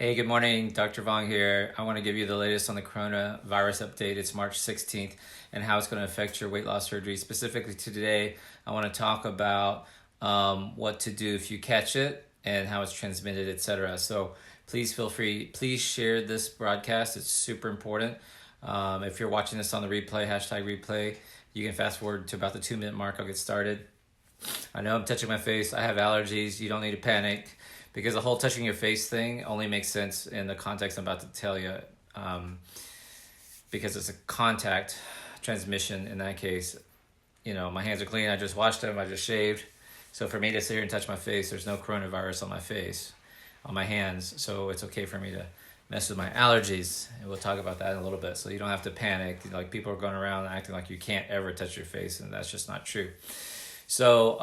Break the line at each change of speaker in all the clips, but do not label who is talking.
Hey, good morning. Dr. Vuong here. I want to give you the latest on the coronavirus update. It's March 16th and how it's going to affect your weight loss surgery. Specifically today, I want to talk about what to do if you catch it and how it's transmitted, etc. So please feel free. Please share this broadcast. It's super important. If you're watching this on the replay, #replay, you can fast forward to about the 2-minute mark. I'll get started. I know I'm touching my face. I have allergies. You don't need to panic. Because the whole touching your face thing only makes sense in the context I'm about to tell you, because it's a contact transmission in that case. You know, my hands are clean. I just washed them. I just shaved. So for me to sit here and touch my face, there's no coronavirus on my face, on my hands. So it's okay for me to mess with my allergies. And we'll talk about that in a little bit. So you don't have to panic. Like, people are going around acting like you can't ever touch your face, and that's just not true. So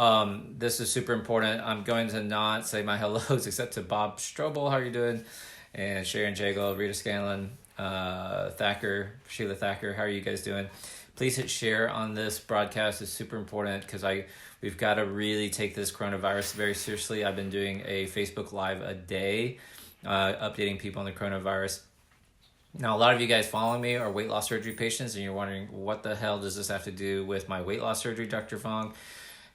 this is super important. I'm going to not say my hellos except to Bob Strobel, how are you doing? And Sharon Jagel, Rita Scanlon, Thacker, Sheila Thacker, how are you guys doing? Please hit share on this broadcast. It's super important because we've got to really take this coronavirus very seriously. I've been doing a Facebook Live a day, updating people on the coronavirus. Now, a lot of you guys following me are weight loss surgery patients, and you're wondering, what the hell does this have to do with my weight loss surgery, Dr. Vuong?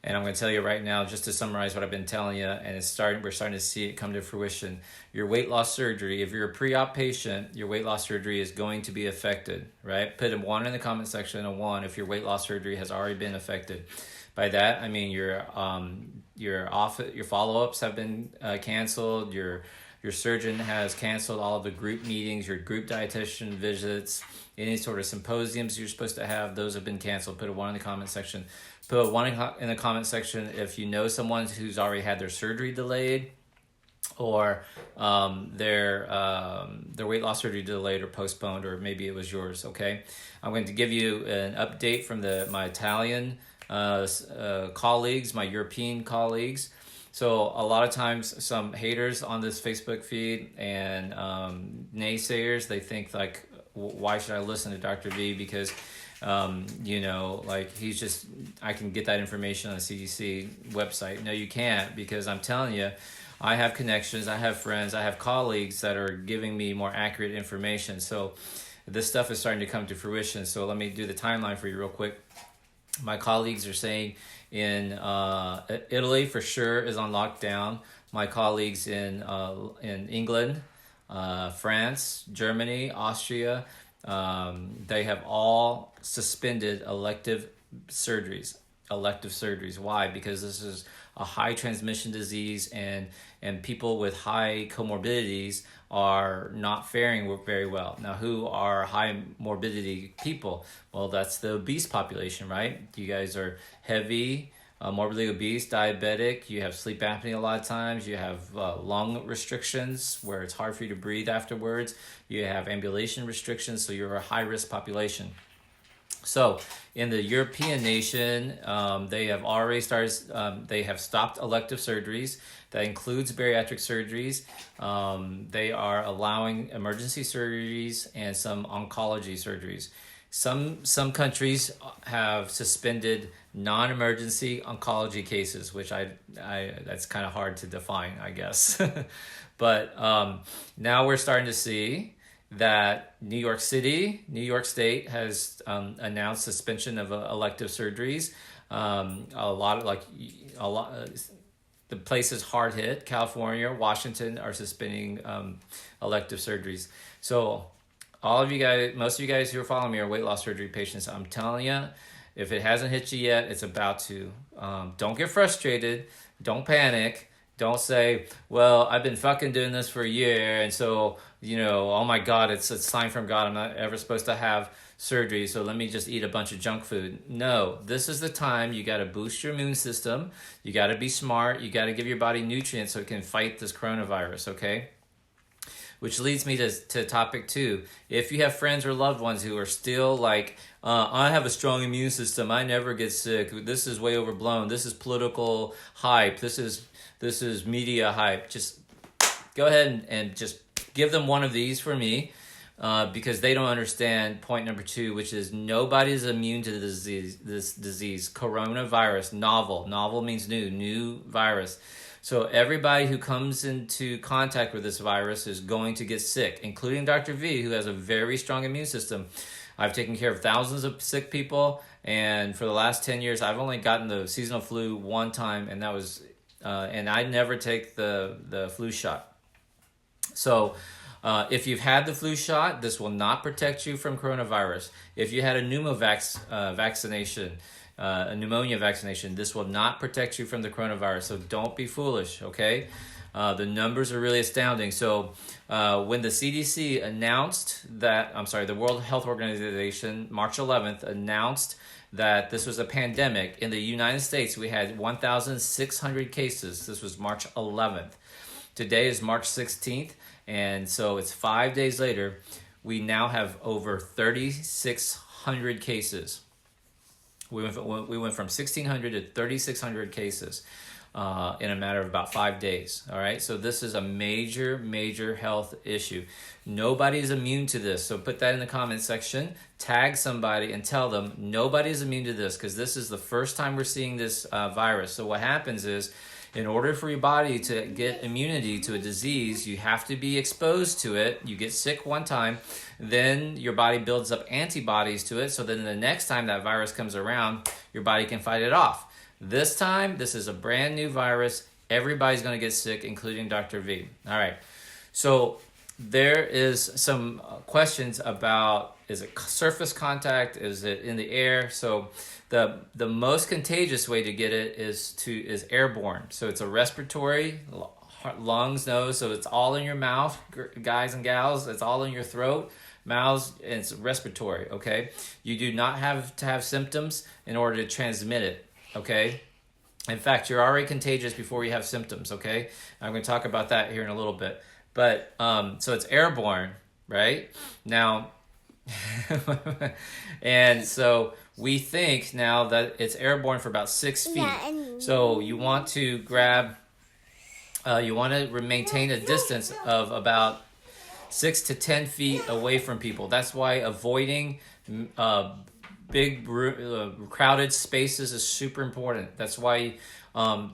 And I'm going to tell you right now, just to summarize what I've been telling you, and we're starting to see it come to fruition. Your weight loss surgery, if you're a pre-op patient, your weight loss surgery is going to be affected, right? Put a 1 in the comment section, a 1 if your weight loss surgery has already been affected. By that, I mean your follow-ups have been canceled, your surgeon has canceled all of the group meetings, your group dietitian visits, any sort of symposiums you're supposed to have, those have been canceled. Put a 1 in the comment section. Put a 1 in the comment section if you know someone who's already had their surgery delayed, or their weight loss surgery delayed or postponed, or maybe it was yours, okay? I'm going to give you an update from my Italian colleagues, my European colleagues. So a lot of times some haters on this Facebook feed and naysayers, they think like, why should I listen to Dr. V? Because he's just, I can get that information on the CDC website. No, you can't, because I'm telling you, I have connections, I have friends, I have colleagues that are giving me more accurate information. So this stuff is starting to come to fruition. So let me do the timeline for you real quick. My colleagues are saying in Italy for sure is on lockdown. My colleagues in England, France, Germany, Austria, they have all suspended elective surgeries. Why? Because this is a high transmission disease, and people with high comorbidities are not faring very well. Now, who are high morbidity people? Well, that's the obese population, right? You guys are heavy, morbidly obese, diabetic, you have sleep apnea a lot of times, you have lung restrictions where it's hard for you to breathe afterwards, you have ambulation restrictions, so you're a high-risk population. So in the European nation, they have already started, they have stopped elective surgeries. That includes bariatric surgeries. They are allowing emergency surgeries and some oncology surgeries. Some countries have suspended non-emergency oncology cases, which I that's kind of hard to define, I guess. But now we're starting to see that New York State has announced suspension of elective surgeries. The places hard hit, California, Washington, are suspending elective surgeries. So most of you guys who are following me are weight loss surgery patients. I'm telling you, if it hasn't hit you yet, it's about to. Don't get frustrated. Don't panic. Don't say, well, I've been fucking doing this for a year, and so, oh my God, it's a sign from God. I'm not ever supposed to have surgery, so let me just eat a bunch of junk food. No, this is the time you got to boost your immune system. You got to be smart. You got to give your body nutrients so it can fight this coronavirus, okay? Which leads me to topic 2. If you have friends or loved ones who are still like, I have a strong immune system, I never get sick, this is way overblown, this is political hype, this is media hype, just go ahead and just give them one of these for me, because they don't understand point number 2, which is nobody's immune to this disease. Coronavirus, novel means new virus. So everybody who comes into contact with this virus is going to get sick, including Dr. V, who has a very strong immune system. I've taken care of thousands of sick people, and for the last 10 years, I've only gotten the seasonal flu one time, and that was, and I never take the flu shot. So if you've had the flu shot, this will not protect you from coronavirus. If you had a vaccination, a pneumonia vaccination, this will not protect you from the coronavirus. So don't be foolish, okay? The numbers are really astounding. So when the CDC announced that, the World Health Organization, March 11th, announced that this was a pandemic, in the United States, we had 1,600 cases. This was March 11th. Today is March 16th, and so it's 5 days later. We now have over 3,600 cases. We went from 1,600 to 3,600 cases in a matter of about 5 days. All right, so this is a major, major health issue. Nobody's immune to this. So put that in the comment section. Tag somebody and tell them nobody's immune to this, because this is the first time we're seeing this virus. So what happens is, in order for your body to get immunity to a disease, you have to be exposed to it. You get sick one time, then your body builds up antibodies to it, so then the next time that virus comes around, your body can fight it off. This time, this is a brand new virus. Everybody's going to get sick, including Dr. V. All right. So there is some questions about, is it surface contact? Is it in the air? So the most contagious way to get it is airborne. So it's a respiratory, lungs, nose. So it's all in your mouth, guys and gals. It's all in your throat, mouths, and it's respiratory. Okay. You do not have to have symptoms in order to transmit it. Okay. In fact, you're already contagious before you have symptoms. Okay. I'm going to talk about that here in a little bit. But so it's airborne, right? Now, and so we think now that it's airborne for about 6 feet. So you want to maintain a distance of about 6 to 10 feet away from people. That's why avoiding big crowded spaces is super important. That's why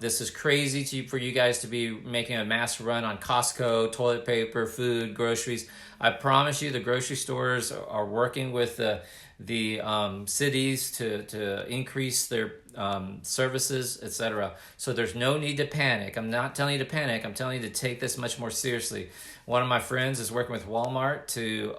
this is crazy for you guys to be making a mass run on Costco, toilet paper, food, groceries. I promise you the grocery stores are working with the cities to increase their services, etc. So there's no need to panic. I'm not telling you to panic. I'm telling you to take this much more seriously. One of my friends is working with Walmart to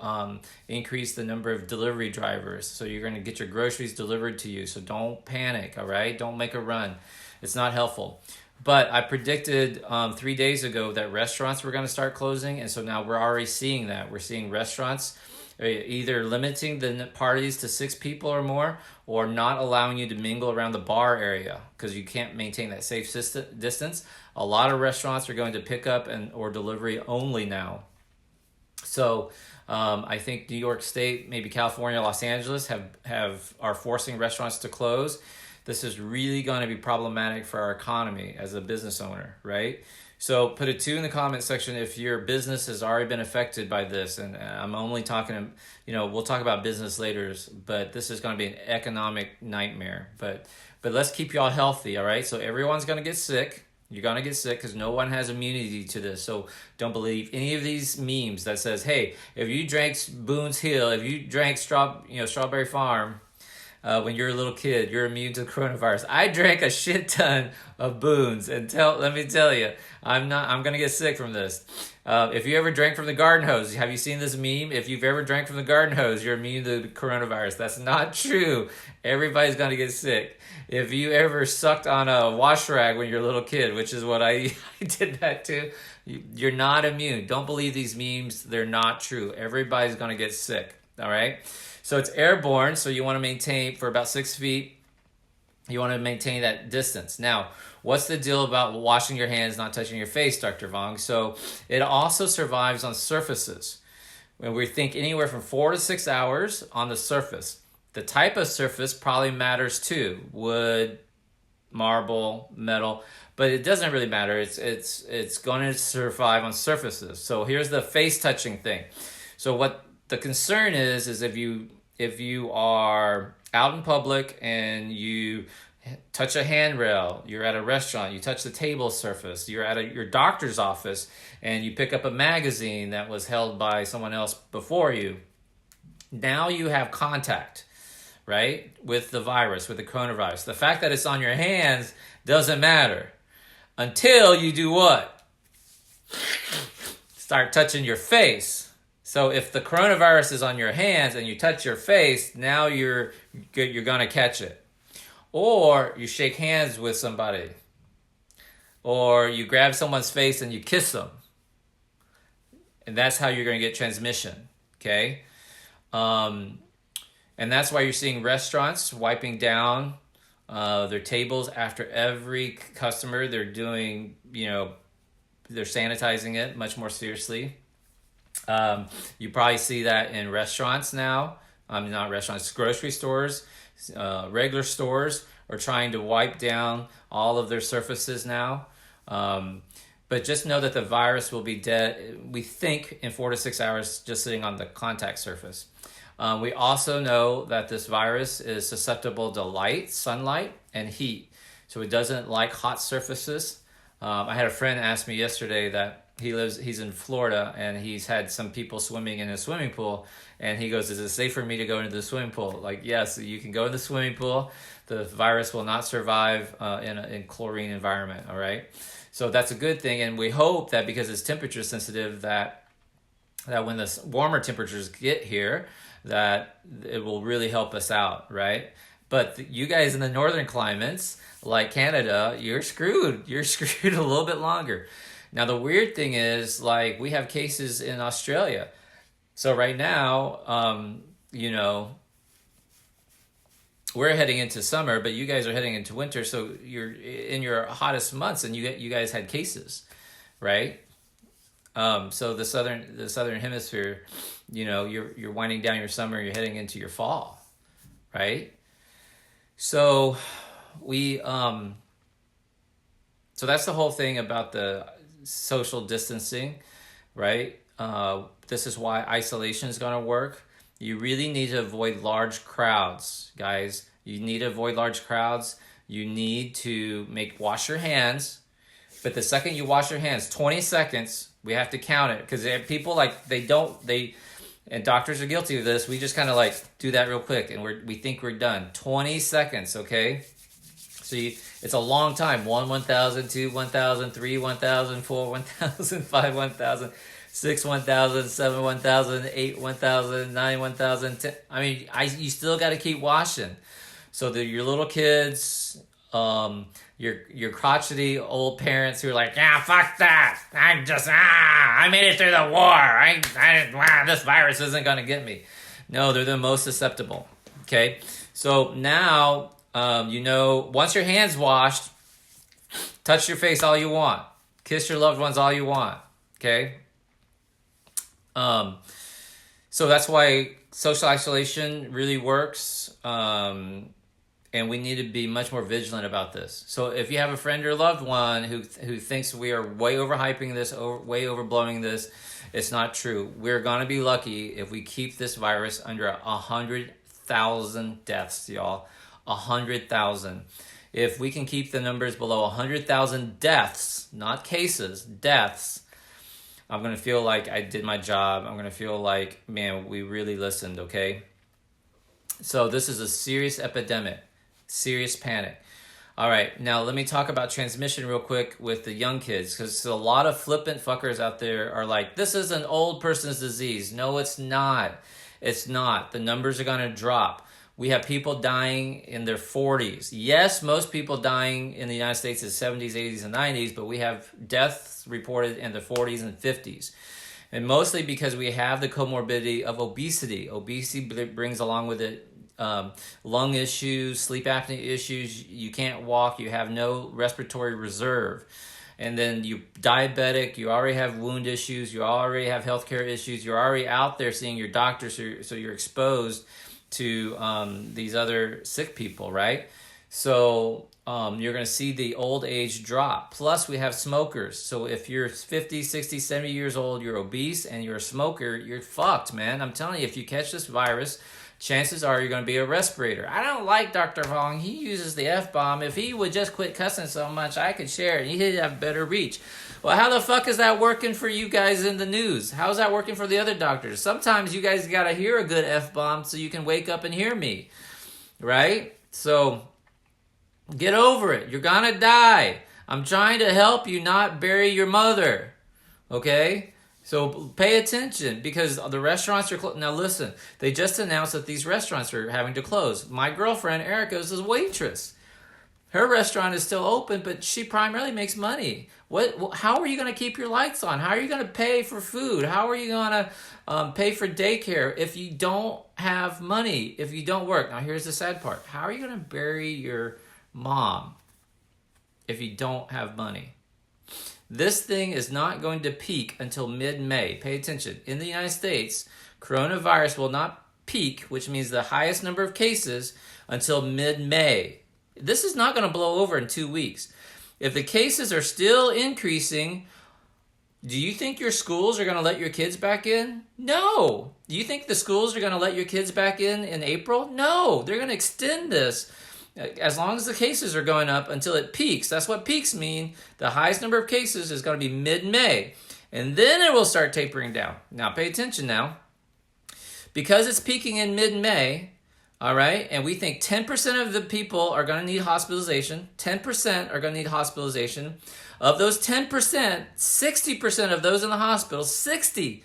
increase the number of delivery drivers. So you're going to get your groceries delivered to you. So don't panic, all right? Don't make a run. It's not helpful. But I predicted 3 days ago that restaurants were going to start closing. And so now we're already seeing that. We're seeing restaurants either limiting the parties to 6 people or more, or not allowing you to mingle around the bar area because you can't maintain that safe distance. A lot of restaurants are going to pick up or delivery only now. So I think New York State, maybe California, Los Angeles are forcing restaurants to close. This is really going to be problematic for our economy as a business owner, right? So put a 2 in the comment section if your business has already been affected by this. And I'm only talking, we'll talk about business later, but this is going to be an economic nightmare. But let's keep y'all healthy, all right? So everyone's going to get sick. You're going to get sick because no one has immunity to this. So don't believe any of these memes that says, hey, if you drank Boone's Hill, if you drank Strawberry Farm, when you're a little kid, you're immune to coronavirus. I drank a shit ton of Boone's, and let me tell you, I'm gonna get sick from this. If you ever drank from the garden hose, have you seen this meme? If you've ever drank from the garden hose, you're immune to coronavirus. That's not true. Everybody's gonna get sick. If you ever sucked on a wash rag when you're a little kid, which is what I did that too, you're not immune. Don't believe these memes. They're not true. Everybody's gonna get sick. All right. So it's airborne, so you want to maintain for about 6 feet. You want to maintain that distance. Now, what's the deal about washing your hands, not touching your face, Dr. Vuong? So it also survives on surfaces. When we think anywhere from 4 to 6 hours on the surface. The type of surface probably matters too. Wood, marble, metal, but it doesn't really matter. It's going to survive on surfaces. So here's the face touching thing. So what the concern is if you are out in public and you touch a handrail, you're at a restaurant, you touch the table surface, you're at your doctor's office, and you pick up a magazine that was held by someone else before you. Now you have contact, right, with the virus, with the coronavirus. The fact that it's on your hands doesn't matter until you do what? Start touching your face. So if the coronavirus is on your hands and you touch your face, now you're gonna catch it. Or you shake hands with somebody, or you grab someone's face and you kiss them, and that's how you're gonna get transmission. Okay. And that's why you're seeing restaurants wiping down their tables after every customer. They're doing, they're sanitizing it much more seriously. You probably see that in restaurants now. Not restaurants, grocery stores, regular stores are trying to wipe down all of their surfaces now. But just know that the virus will be dead, we think, in 4 to 6 hours just sitting on the contact surface. We also know that this virus is susceptible to light, sunlight, and heat. So it doesn't like hot surfaces. I had a friend ask me yesterday that he's in Florida, and he's had some people swimming in a swimming pool, and he goes, is it safe for me to go into the swimming pool? Like, yes, you can go in the swimming pool. The virus will not survive in chlorine environment, all right? So that's a good thing, and we hope that because it's temperature sensitive, that when the warmer temperatures get here, that it will really help us out, right? But you guys in the northern climates, like Canada, you're screwed. You're screwed a little bit longer. Now, the weird thing is, like, we have cases in Australia. So right now, we're heading into summer, but you guys are heading into winter. So you're in your hottest months, and you guys had cases, right? So the southern hemisphere, you're winding down your summer, you're heading into your fall, right? So so that's the whole thing about the social distancing, right? This is why isolation is going to work. You really need to avoid large crowds, guys. You need to avoid large crowds. You need to wash your hands. But the second you wash your hands, 20 seconds, we have to count it. Because people, and doctors are guilty of this, we just kind of do that real quick, and we think we're done. 20 seconds, okay? So it's a long time. 1, 1,000, 2, 1,000, 3, 1,000, 4, 1,000, 5, 1,000, 6, 1,000, 7, 1,000, 8, 1,000, 9, 1,000, 10. You still got to keep washing. So that your little kids, your crotchety old parents who are like, yeah, fuck that. I made it through the war. This virus isn't going to get me. No, they're the most susceptible. Okay. So now, once your hand's washed, touch your face all you want. Kiss your loved ones all you want. Okay. So that's why social isolation really works. And we need to be much more vigilant about this. So if you have a friend or loved one who thinks we are way overhyping this, way overblowing this, it's not true. We're going to be lucky if we keep this virus under 100,000 deaths, y'all. 100,000. If we can keep the numbers below 100,000 deaths, not cases, deaths, I'm going to feel like I did my job. I'm going to feel like, man, we really listened, okay? So this is a serious epidemic. Serious panic. All right, now let me talk about transmission real quick with the young kids, because a lot of flippant fuckers out there are like, this is an old person's disease. No, it's not. It's not. The numbers are going to drop. We have people dying in their 40s. Yes, most people dying in the United States is 70s, 80s, and 90s, but we have deaths reported in the 40s and 50s. And mostly because we have the comorbidity of obesity. Obesity brings along with it lung issues, sleep apnea issues. You can't walk. You have no respiratory reserve. And then you diabetic, you already have wound issues, you already have healthcare issues, you're already out there seeing your doctor, so you're exposed to these other sick people, right? So you're going to see the old age drop. Plus, we have smokers. So if you're 50, 60, 70 years old, you're obese, and you're a smoker, you're fucked, man. I'm telling you, if you catch this virus, chances are you're going to be a respirator. I don't like Dr. Vuong. He uses the F-bomb. If he would just quit cussing so much, I could share it. He'd have better reach. Well, how the fuck is that working for you guys in the news? How's that working for the other doctors? Sometimes you guys got to hear a good F-bomb so you can wake up and hear me, right? So get over it. You're going to die. I'm trying to help you not bury your mother, okay? So pay attention because the restaurants are closed. Now listen, they just announced that these restaurants are having to close. My girlfriend, Erica, is a waitress. Her restaurant is still open, but she primarily makes money. How are you going to keep your lights on? How are you going to pay for food? How are you going to pay for daycare if you don't have money, if you don't work? Now here's the sad part. How are you going to bury your mom if you don't have money? This thing is not going to peak until mid-May. Pay attention. In the United States, coronavirus will not peak, which means the highest number of cases, until mid-May. This is not going to blow over in 2 weeks. If the cases are still increasing, do you think your schools are going to let your kids back in? No. Do you think the schools are going to let your kids back in April? No. They're going to extend this as long as the cases are going up until it peaks. That's what peaks mean. The highest number of cases is going to be mid-May. And then it will start tapering down. Now, pay attention now. Because it's peaking in mid-May, all right, and we think 10% of the people are going to need hospitalization. 10% are going to need hospitalization. Of those 10%, 60% of those in the hospital, 60%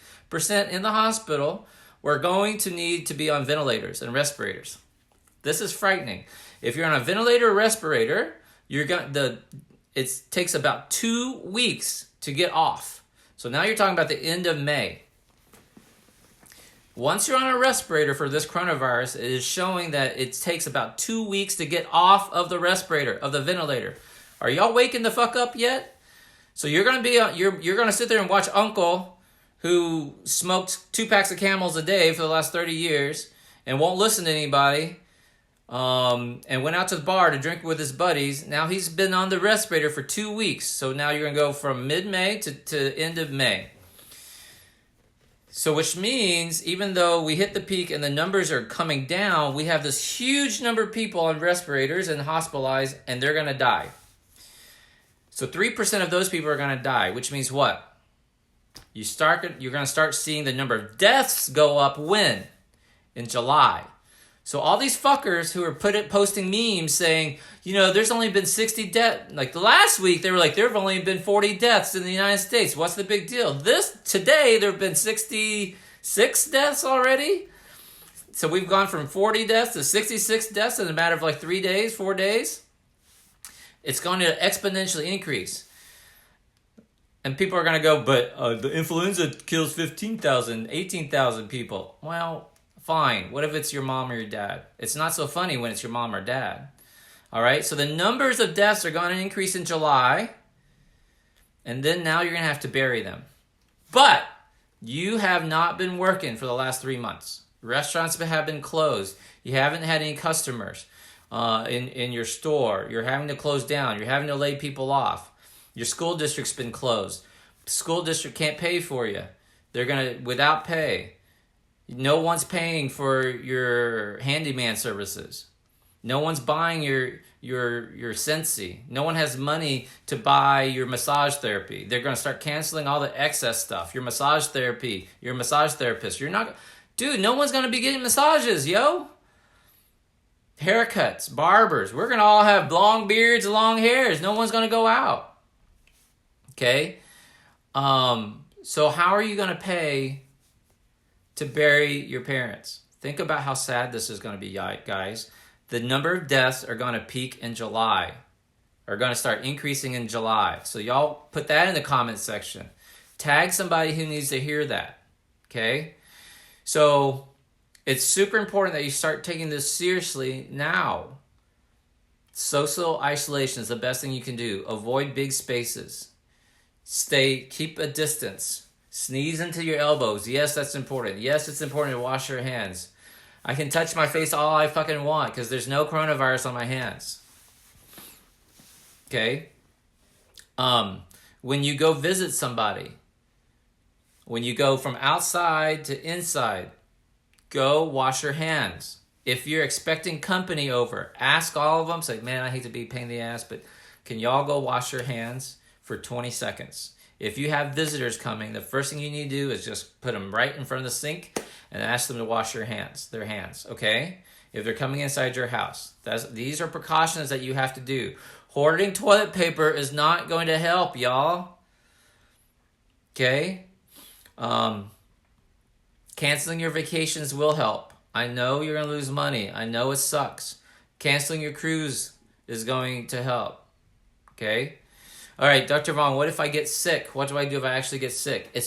in the hospital, we're going to need to be on ventilators and respirators. This is frightening. If you're on a ventilator or respirator, it takes about 2 weeks to get off. So now you're talking about the end of May. Once you're on a respirator for this coronavirus, it is showing that it takes about 2 weeks to get off of the respirator, of the ventilator. Are y'all waking the fuck up yet? So you're gonna you're gonna sit there and watch Uncle, who smoked 2 packs of Camels a day for the last 30 years and won't listen to anybody, and went out to the bar to drink with his buddies. Now he's been on the respirator for 2 weeks. So now you're gonna go from mid-May to end of May. So which means even though we hit the peak and the numbers are coming down, we have this huge number of people on respirators and hospitalized, and they're going to die. So 3% of those people are going to die, which means what? You're going to start seeing the number of deaths go up when? In July. So all these fuckers who are posting memes saying, there's only been 60 deaths. Like the last week, they were like, there have only been 40 deaths in the United States. What's the big deal? Today, there have been 66 deaths already. So we've gone from 40 deaths to 66 deaths in a matter of like 4 days. It's going to exponentially increase. And people are going to go, but the influenza kills 15,000, 18,000 people. Well, fine. What if it's your mom or your dad? It's not so funny when it's your mom or dad. All right? So the numbers of deaths are going to increase in July. And then now you're going to have to bury them. But you have not been working for the last 3 months. Restaurants have been closed. You haven't had any customers in your store. You're having to close down. You're having to lay people off. Your school district's been closed. The school district can't pay for you. They're going to, without pay. No one's paying for your handyman services. No one's buying your Sensi. No one has money to buy your massage therapy. They're going to start canceling all the excess stuff. Your massage therapy, your massage therapist. Dude, no one's going to be getting massages, yo. Haircuts, barbers. We're going to all have long beards, long hairs. No one's going to go out. Okay? So how are you going to pay to bury your parents? Think about how sad this is going to be, guys. The number of deaths are going to peak in July, are going to start increasing in July. So y'all put that in the comment section. Tag somebody who needs to hear that, okay? So it's super important that you start taking this seriously now. Social isolation is the best thing you can do. Avoid big spaces. Keep a distance. Sneeze into your elbows. Yes, that's important. Yes, it's important to wash your hands. I can touch my face all I fucking want because there's no coronavirus on my hands. Okay? When you go visit somebody, when you go from outside to inside, Go wash your hands. If you're expecting company over, ask all of them. Say, man, I hate to be a pain in the ass, but can y'all go wash your hands for 20 seconds? If you have visitors coming, the first thing you need to do is just put them right in front of the sink and ask them to wash their hands, okay? If they're coming inside your house. These are precautions that you have to do. Hoarding toilet paper is not going to help, y'all. Okay? Canceling your vacations will help. I know you're going to lose money. I know it sucks. Canceling your cruise is going to help. Okay? All right, Dr. Vuong, what if I get sick? What do I do if I actually get sick?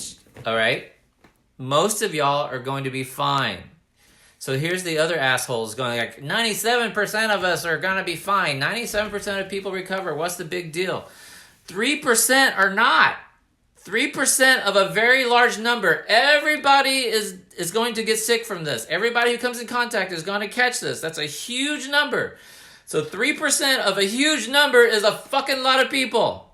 All right? Most of y'all are going to be fine. So here's the other assholes going like, 97% of us are going to be fine. 97% of people recover. What's the big deal? 3% are not. 3% of a very large number. Everybody is going to get sick from this. Everybody who comes in contact is going to catch this. That's a huge number. So 3% of a huge number is a fucking lot of people.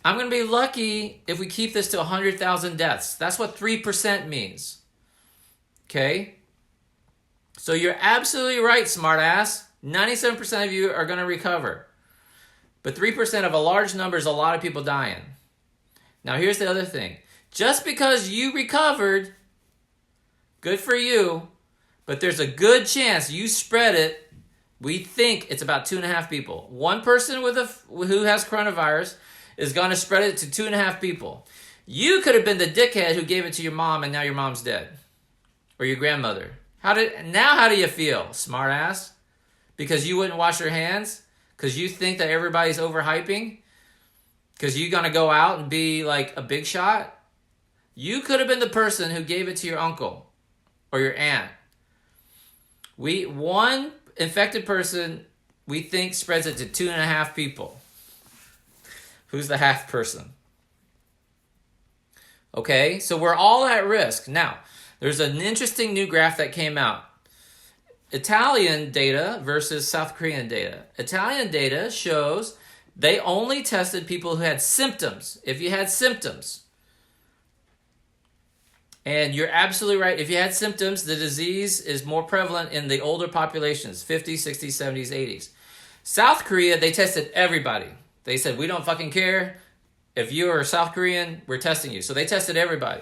I'm going to be lucky if we keep this to 100,000 deaths. That's what 3% means. Okay? So you're absolutely right, smartass. 97% of you are going to recover. But 3% of a large number is a lot of people dying. Now here's the other thing. Just because you recovered, good for you, but there's a good chance you spread it. We think it's about 2.5 people. One person who has coronavirus is going to spread it to 2.5 people. You could have been the dickhead who gave it to your mom and now your mom's dead. Or your grandmother. How do you feel, smartass? Because you wouldn't wash your hands? Because you think that everybody's overhyping? Because you're going to go out and be like a big shot? You could have been the person who gave it to your uncle or your aunt. One infected person, we think, spreads it to 2.5 people. Who's the half person? Okay, so we're all at risk. Now, there's an interesting new graph that came out. Italian data versus South Korean data. Italian data shows they only tested people who had symptoms. If you had symptoms. And you're absolutely right. If you had symptoms, the disease is more prevalent in the older populations, 50s, 60s, 70s, 80s. South Korea, they tested everybody. They said, we don't fucking care. If you are South Korean, we're testing you. So they tested everybody.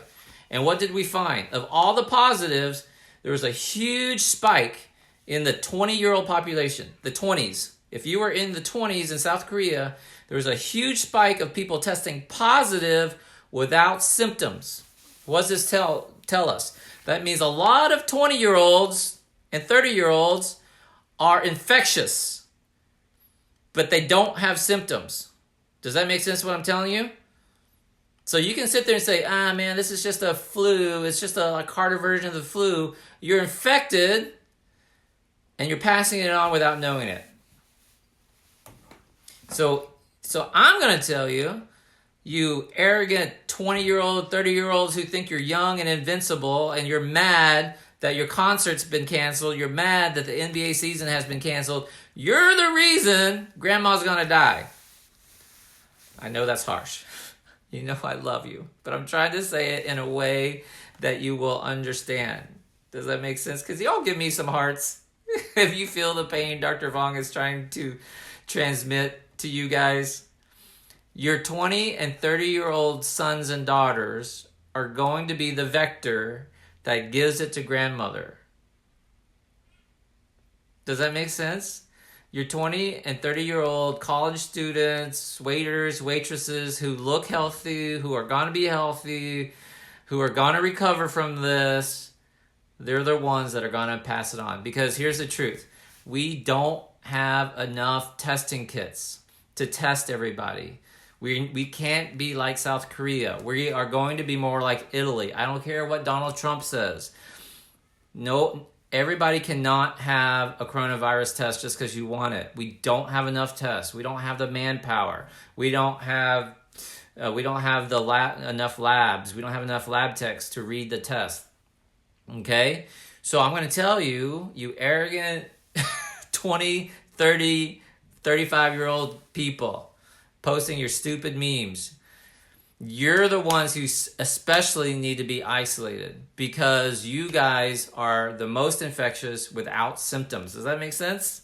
And what did we find? Of all the positives, there was a huge spike in the 20-year-old population, the 20s. If you were in the 20s in South Korea, there was a huge spike of people testing positive without symptoms. What does this tell us? That means a lot of 20-year-olds and 30-year-olds are infectious, but they don't have symptoms. Does that make sense what I'm telling you? So you can sit there and say, man, this is just a flu. It's just a harder version of the flu. You're infected, and you're passing it on without knowing it. So I'm going to tell you, you arrogant 20-year-old, 30-year-olds who think you're young and invincible, and you're mad that your concert's been canceled, you're mad that the NBA season has been canceled, you're the reason grandma's going to die. I know that's harsh. You know I love you, but I'm trying to say it in a way that you will understand. Does that make sense? Because y'all give me some hearts. If you feel the pain Dr. Vuong is trying to transmit to you guys, your 20 and 30-year-old sons and daughters are going to be the vector that gives it to grandmother. Does that make sense? Your 20 and 30-year-old college students, waiters, waitresses who look healthy, who are going to be healthy, who are going to recover from this, they're the ones that are going to pass it on. Because here's the truth. We don't have enough testing kits to test everybody. We can't be like South Korea. We are going to be more like Italy. I don't care what Donald Trump says. No, everybody cannot have a coronavirus test just because you want it. We don't have enough tests. We don't have the manpower. We don't have enough labs. We don't have enough lab techs to read the test. Okay? So I'm going to tell you, you arrogant 20, 30, 35-year-old people posting your stupid memes. You're the ones who especially need to be isolated because you guys are the most infectious without symptoms. Does that make sense?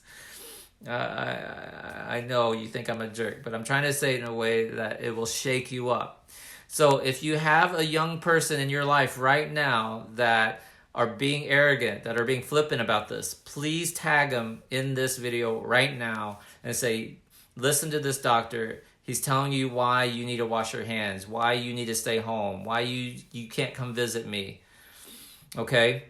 I know you think I'm a jerk, but I'm trying to say it in a way that it will shake you up. So if you have a young person in your life right now that are being arrogant, that are being flippant about this, please tag them in this video right now and say, listen to this doctor. He's telling you why you need to wash your hands, why you need to stay home, why you can't come visit me. Okay?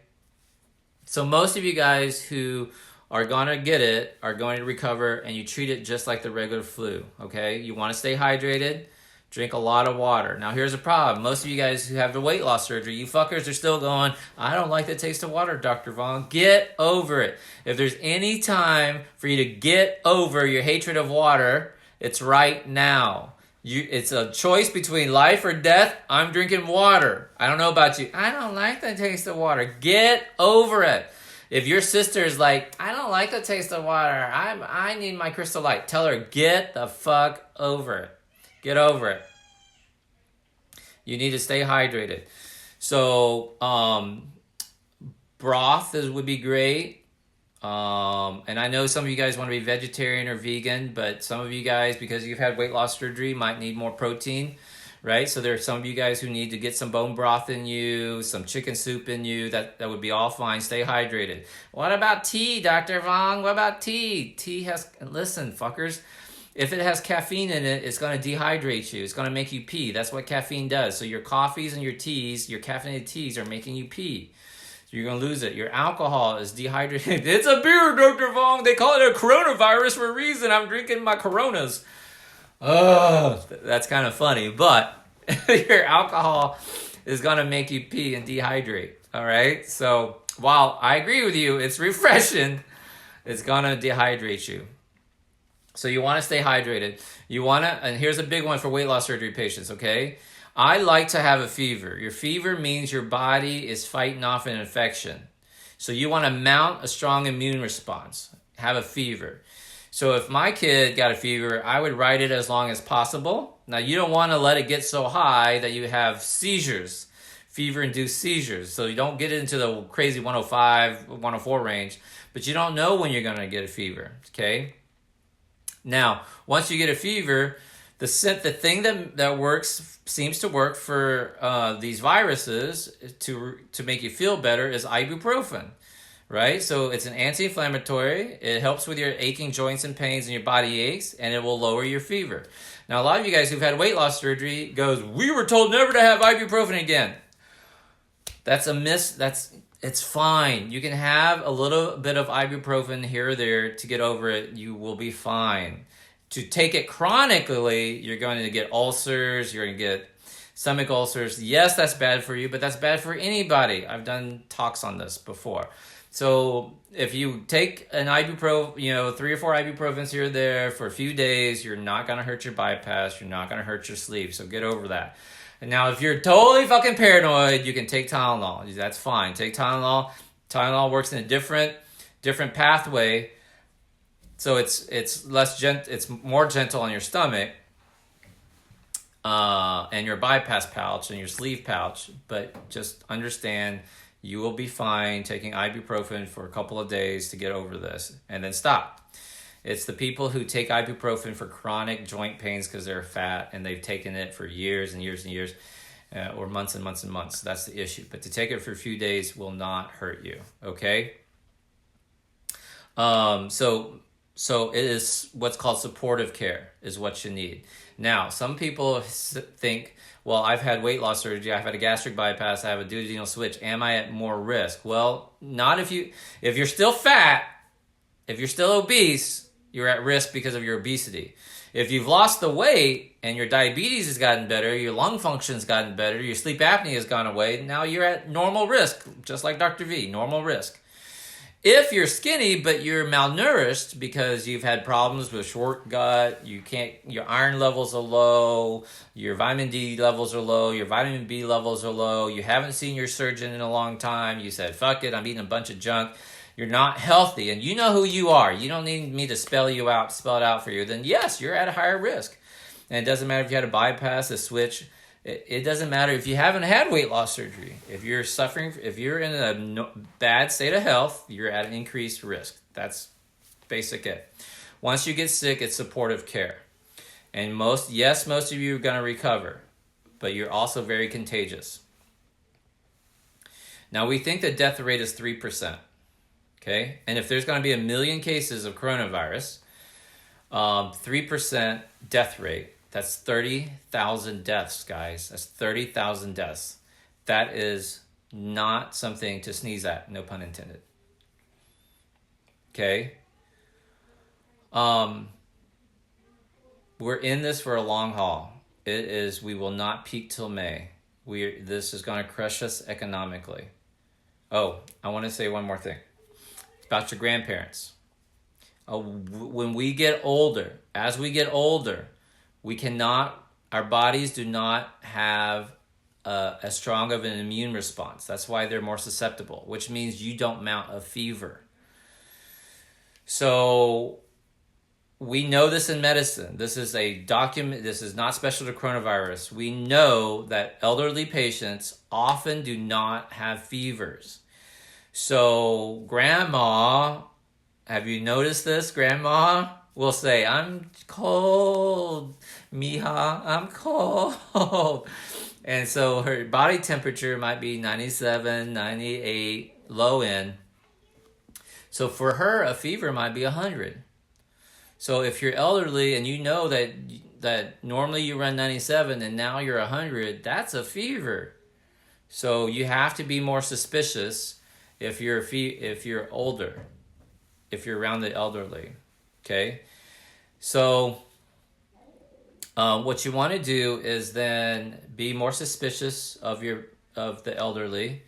So most of you guys who are going to get it are going to recover, and you treat it just like the regular flu. Okay? You want to stay hydrated. Drink a lot of water. Now, here's a problem. Most of you guys who have the weight loss surgery, you fuckers are still going, I don't like the taste of water, Dr. Vuong. Get over it. If there's any time for you to get over your hatred of water, it's right now. It's a choice between life or death. I'm drinking water. I don't know about you. I don't like the taste of water. Get over it. If your sister is like, I don't like the taste of water. I need my Crystal Light. Tell her, get the fuck over it. Get over it. You need to stay hydrated. So, broth would be great. And I know some of you guys want to be vegetarian or vegan, but some of you guys, because you've had weight loss surgery, might need more protein, right? So there are some of you guys who need to get some bone broth in you, some chicken soup in you. That would be all fine. Stay hydrated. What about tea, Dr. Vuong? What about tea? Tea has, listen, fuckers. If it has caffeine in it, it's going to dehydrate you. It's going to make you pee. That's what caffeine does. So your coffees and your teas, your caffeinated teas are making you pee. So you're going to lose it. Your alcohol is dehydrated. It's a beer, Dr. Vuong. They call it a coronavirus for a reason. I'm drinking my Coronas. Oh, that's kind of funny. But your alcohol is going to make you pee and dehydrate. All right? So while I agree with you, it's refreshing, it's going to dehydrate you. So you want to stay hydrated. You want to, and here's a big one for weight loss surgery patients, okay? I like to have a fever. Your fever means your body is fighting off an infection. So you want to mount a strong immune response. Have a fever. So if my kid got a fever, I would ride it as long as possible. Now you don't want to let it get so high that you have seizures, fever-induced seizures. So you don't get into the crazy 105, 104 range, but you don't know when you're going to get a fever, okay? Now, once you get a fever, the thing that works, seems to work for these viruses to make you feel better is ibuprofen, right? So it's an anti-inflammatory. It helps with your aching joints and pains and your body aches, and it will lower your fever. Now, a lot of you guys who've had weight loss surgery goes, we were told never to have ibuprofen again. That's a miss. It's fine. You can have a little bit of ibuprofen here or there to get over it. You will be fine. To take it chronically, you're going to get ulcers. You're going to get stomach ulcers. Yes, that's bad for you, but that's bad for anybody. I've done talks on this before. So if you take an ibuprofen, 3 or 4 ibuprofens here or there for a few days, you're not going to hurt your bypass. You're not going to hurt your sleep. So get over that. And now, if you're totally fucking paranoid, you can take Tylenol. That's fine. Take Tylenol. Tylenol works in a different pathway, so it's it's more gentle on your stomach, and your bypass pouch and your sleeve pouch. But just understand, you will be fine taking ibuprofen for a couple of days to get over this, and then stop. It's the people who take ibuprofen for chronic joint pains because they're fat and they've taken it for years and years and years, or months and months and months. That's the issue. But to take it for a few days will not hurt you, okay? So it is what's called supportive care is what you need. Now, some people think, well, I've had weight loss surgery, I've had a gastric bypass, I have a duodenal switch. Am I at more risk? Well, not if you're still fat, if you're still obese, you're at risk because of your obesity. If you've lost the weight and your diabetes has gotten better, your lung function's gotten better, your sleep apnea has gone away, now you're at normal risk, just like Dr. V, normal risk. If you're skinny but you're malnourished because you've had problems with short gut, your iron levels are low, your vitamin D levels are low, your vitamin B levels are low, you haven't seen your surgeon in a long time, you said, fuck it, I'm eating a bunch of junk, you're not healthy, and you know who you are, you don't need me to spell it out for you, then yes, you're at a higher risk. And it doesn't matter if you had a bypass, a switch, It doesn't matter if you haven't had weight loss surgery. If you're suffering, if you're in a bad state of health, you're at an increased risk. That's basic it. Once you get sick, it's supportive care. And most of you are going to recover, but you're also very contagious. Now, we think the death rate is 3%. Okay? And if there's going to be 1 million cases of coronavirus, 3% death rate, that's 30,000 deaths, guys. That's 30,000 deaths. That is not something to sneeze at, no pun intended. Okay? We're in this for a long haul. We will not peak till May. This is going to crush us economically. Oh, I want to say one more thing. It's about your grandparents. When we get older, as we get older, our bodies do not have as strong of an immune response. That's why they're more susceptible, which means you don't mount a fever. So we know this in medicine. This is a document. This is not special to coronavirus. We know that elderly patients often do not have fevers. So grandma, have you noticed this? Grandma will say, I'm cold, mija, I'm cold. And so her body temperature might be 97, 98, low end. So for her, a fever might be 100. So if you're elderly and you know that normally you run 97 and now you're 100, that's a fever. So you have to be more suspicious if you're older, if you're around the elderly. Okay? So what you want to do is then be more suspicious of the elderly.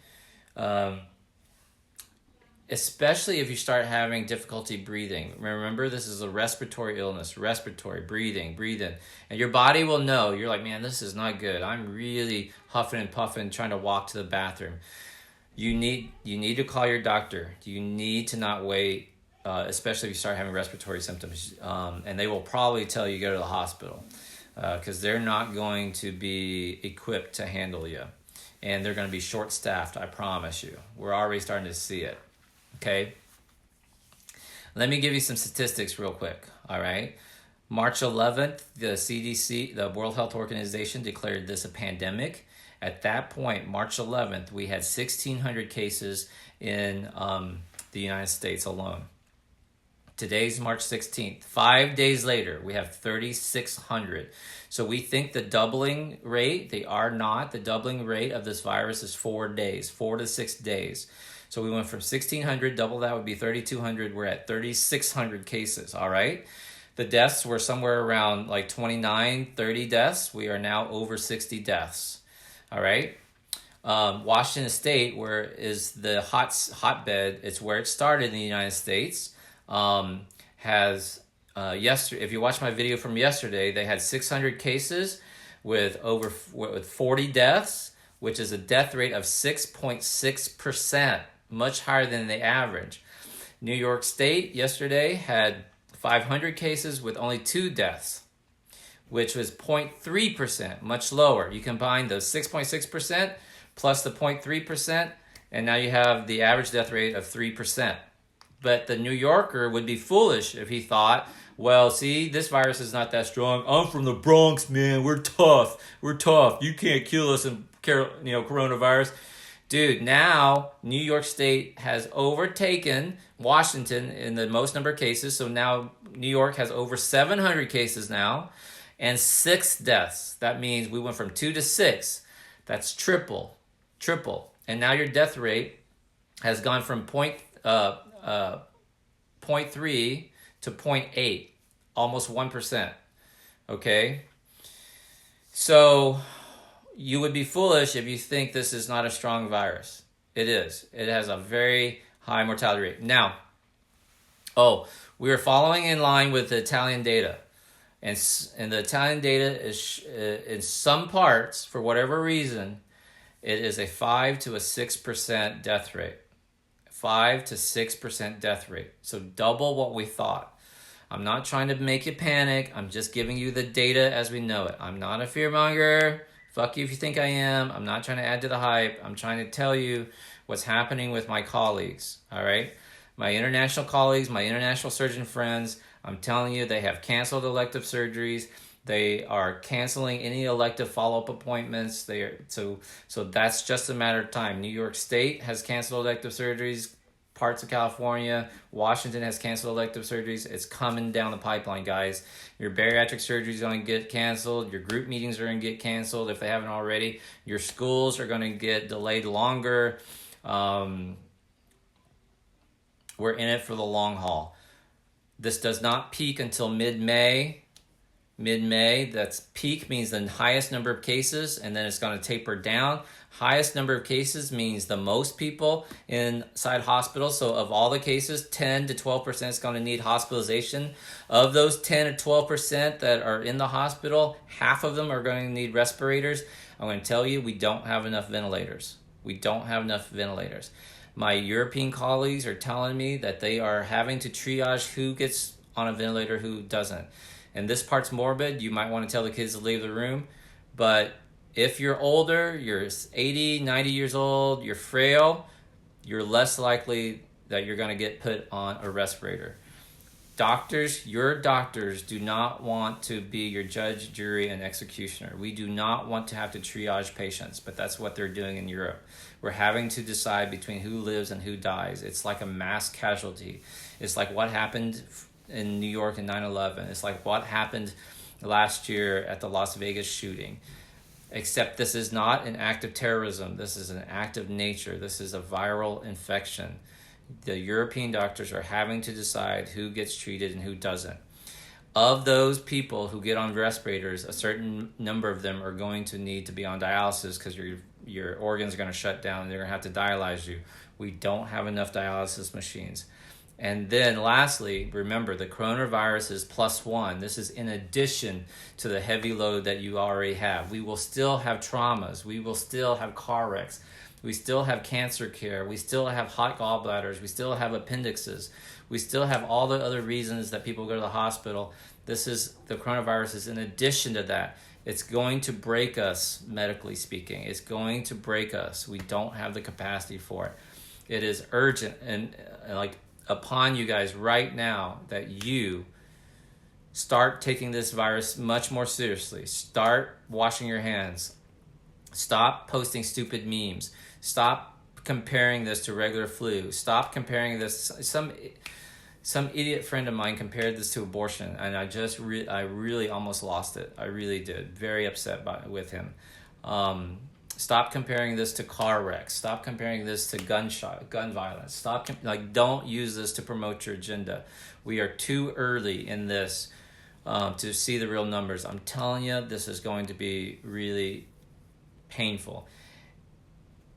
Especially if you start having difficulty breathing. Remember, this is a respiratory illness, breathe in. And your body will know. You're like, man, this is not good. I'm really huffing and puffing, trying to walk to the bathroom. You need to call your doctor. You need to not wait, especially if you start having respiratory symptoms. And they will probably tell you to go to the hospital because they're not going to be equipped to handle you. And they're going to be short-staffed, I promise you. We're already starting to see it. Okay, let me give you some statistics real quick, all right? March 11th, the CDC, the World Health Organization, declared this a pandemic. At that point, March 11th, we had 1,600 cases in the United States alone. Today's March 16th. 5 days later, we have 3,600. So we think the doubling rate, the doubling rate of this virus is 4 days, 4 to 6 days. So we went from 1,600, double that would be 3,200. We're at 3,600 cases, all right? The deaths were somewhere around like 29, 30 deaths. We are now over 60 deaths, all right? Washington State, where is the hotbed, it's where it started in the United States, has, if you watch my video from yesterday, they had 600 cases with 40 deaths, which is a death rate of 6.6%. Much higher than the average. New York State yesterday had 500 cases with only 2 deaths, which was 0.3%, much lower. You combine the 6.6% plus the 0.3%, and now you have the average death rate of 3%. But the New Yorker would be foolish if he thought, well, see, this virus is not that strong. I'm from the Bronx, man. We're tough. You can't kill us in coronavirus. Dude, now New York State has overtaken Washington in the most number of cases. So now New York has over 700 cases now and 6 deaths. That means we went from 2 to 6. That's triple. And now your death rate has gone from 0.3 to 0.8, almost 1%. Okay? So you would be foolish if you think this is not a strong virus. It is. It has a very high mortality rate. Now, we are following in line with the Italian data. And the Italian data is, in some parts, for whatever reason, it is a 5 to 6% death rate. 5 to 6% death rate. So double what we thought. I'm not trying to make you panic. I'm just giving you the data as we know it. I'm not a fearmonger. Fuck you if you think I am. I'm not trying to add to the hype. I'm trying to tell you what's happening with my colleagues, all right? My international colleagues, my international surgeon friends, I'm telling you, they have canceled elective surgeries. They are canceling any elective follow-up appointments. So that's just a matter of time. New York State has canceled elective surgeries. Parts of California, Washington has canceled elective surgeries. It's coming down the pipeline, guys. Your bariatric surgery is going to get canceled. Your group meetings are going to get canceled if they haven't already. Your schools are going to get delayed longer. We're in it for the long haul. This does not peak until mid-May. Mid-May, that's peak means the highest number of cases, and then it's going to taper down. Highest number of cases means the most people inside hospitals. So of all the cases, 10 to 12% is going to need hospitalization. Of those 10 to 12% that are in the hospital, half of them are going to need respirators. I'm going to tell you, we don't have enough ventilators. We don't have enough ventilators. My European colleagues are telling me that they are having to triage who gets on a ventilator, who doesn't. And this part's morbid. You might want to tell the kids to leave the room. But if you're older, you're 80, 90 years old, you're frail, you're less likely that you're going to get put on a respirator. Doctors, your doctors do not want to be your judge, jury, and executioner. We do not want to have to triage patients, but that's what they're doing in Europe. We're having to decide between who lives and who dies. It's like a mass casualty. It's like what happened in New York in 9/11. It's like what happened last year at the Las Vegas shooting. Except this is not an act of terrorism. This is an act of nature. This is a viral infection. The European doctors are having to decide who gets treated and who doesn't. Of those people who get on respirators, a certain number of them are going to need to be on dialysis because your organs are going to shut down and they're going to have to dialyze you. We don't have enough dialysis machines. And then lastly, remember, the coronavirus is +1. This is in addition to the heavy load that you already have. We will still have traumas. We will still have car wrecks. We still have cancer care. We still have hot gallbladders. We still have appendixes. We still have all the other reasons that people go to the hospital. The coronavirus is in addition to that. It's going to break us, medically speaking. It's going to break us. We don't have the capacity for it. It is urgent and upon you guys right now that you start taking this virus much more seriously. Start washing your hands. Stop posting stupid memes. Stop comparing this to regular flu. Stop comparing this. Some idiot friend of mine compared this to abortion, and I really almost lost it. I really did. Very upset with him. Stop comparing this to car wrecks. Stop comparing this to gun violence. Don't use this to promote your agenda. We are too early in this to see the real numbers. I'm telling you, this is going to be really painful.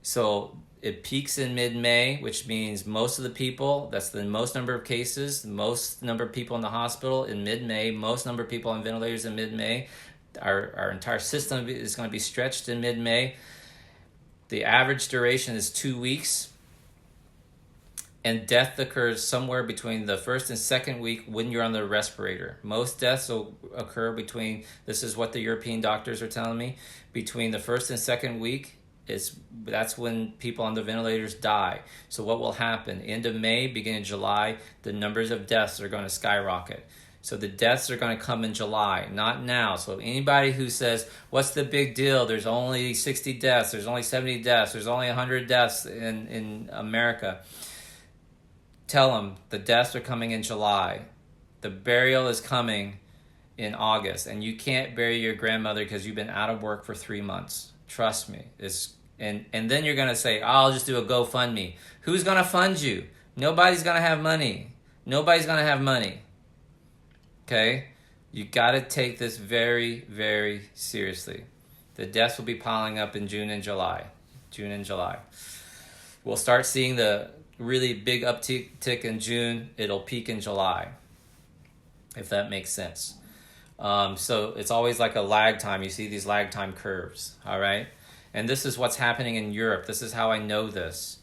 So it peaks in mid-May, which means most of the people, that's the most number of cases, the most number of people in the hospital in mid-May, most number of people on ventilators in mid-May. Our entire system is going to be stretched in mid-May. The average duration is 2 weeks. And death occurs somewhere between the first and second week when you're on the respirator. Most deaths will occur this is what the European doctors are telling me, between the first and second week. That's when people on the ventilators die. So what will happen? End of May, beginning of July, the numbers of deaths are going to skyrocket. So the deaths are going to come in July, not now. So anybody who says, what's the big deal? There's only 60 deaths. There's only 70 deaths. There's only 100 deaths in America. Tell them the deaths are coming in July. The burial is coming in August. And you can't bury your grandmother because you've been out of work for 3 months. Trust me. And then you're going to say, I'll just do a GoFundMe. Who's going to fund you? Nobody's going to have money. Nobody's going to have money. Okay? You got to take this very, very seriously. The deaths will be piling up in June and July. We'll start seeing the really big uptick in June. It'll peak in July, if that makes sense. So it's always like a lag time. You see these lag time curves, all right? And this is what's happening in Europe. This is how I know this.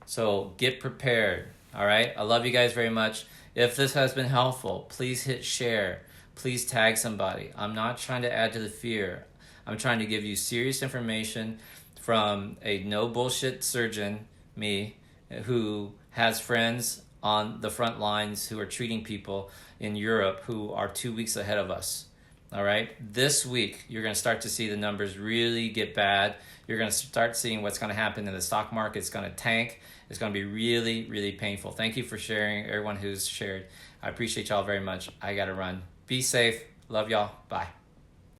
So get prepared, all right? I love you guys very much. If this has been helpful, please hit share. Please tag somebody. I'm not trying to add to the fear. I'm trying to give you serious information from a no bullshit surgeon, me, who has friends on the front lines who are treating people in Europe who are 2 weeks ahead of us. All right. This week, you're going to start to see the numbers really get bad. You're going to start seeing what's going to happen in the stock market. It's going to tank. It's going to be really, really painful. Thank you for sharing, everyone who's shared. I appreciate y'all very much. I got to run. Be safe. Love y'all. Bye.